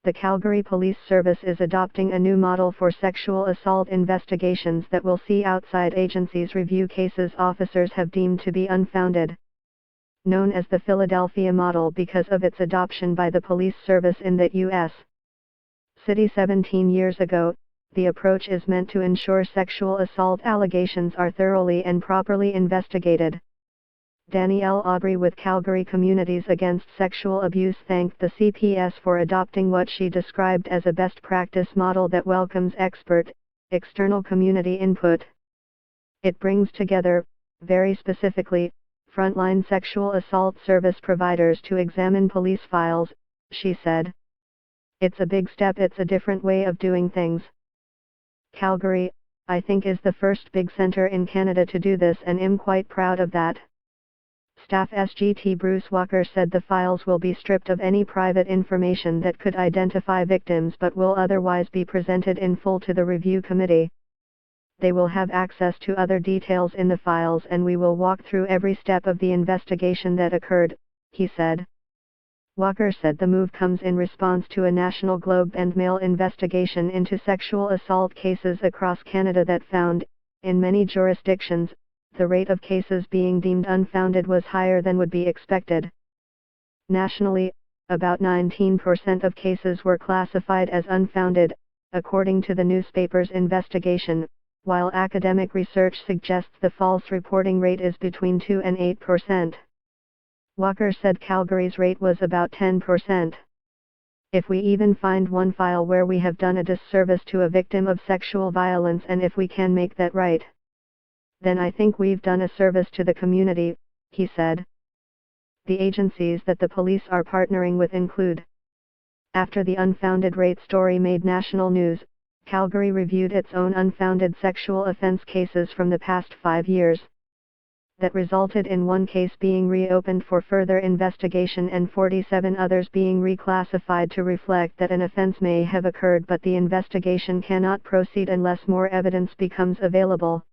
the Calgary Police Service is adopting a new model for sexual assault investigations that will see outside agencies review cases officers have deemed to be unfounded. Known as the Philadelphia model because of its adoption by the police service in the U.S. City 17 years ago, the approach is meant to ensure sexual assault allegations are thoroughly and properly investigated. Danielle Aubry with Calgary Communities Against Sexual Abuse thanked the CPS for adopting what she described as a best practice model that welcomes expert, external community input. It brings together, very specifically, frontline sexual assault service providers to examine police files, she said. It's a big step, it's a different way of doing things. Calgary, I think, is the first big center in Canada to do this and am quite proud of that. Staff SGT Bruce Walker said the files will be stripped of any private information that could identify victims but will otherwise be presented in full to the review committee. They will have access to other details in the files and we will walk through every step of the investigation that occurred, he said. Walker said the move comes in response to a national Globe and Mail investigation into sexual assault cases across Canada that found, in many jurisdictions, the rate of cases being deemed unfounded was higher than would be expected. Nationally, about 19% of cases were classified as unfounded, according to the newspaper's investigation, while academic research suggests the false reporting rate is between 2 and 8%. Walker said Calgary's rate was about 10%. If we even find one file where we have done a disservice to a victim of sexual violence and if we can make that right, then I think we've done a service to the community, he said. The agencies that the police are partnering with include. After the unfounded rate story made national news, Calgary reviewed its own unfounded sexual offense cases from the past 5 years. That resulted in one case being reopened for further investigation and 47 others being reclassified to reflect that an offense may have occurred but the investigation cannot proceed unless more evidence becomes available.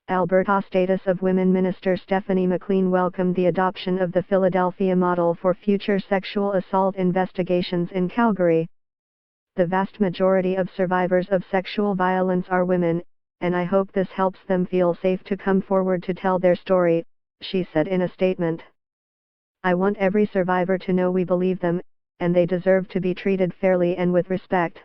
Alberta Status of Women Minister Stephanie McLean welcomed the adoption of the Philadelphia model for future sexual assault investigations in Calgary. The vast majority of survivors of sexual violence are women, and I hope this helps them feel safe to come forward to tell their story, she said in a statement. I want every survivor to know we believe them, and they deserve to be treated fairly and with respect.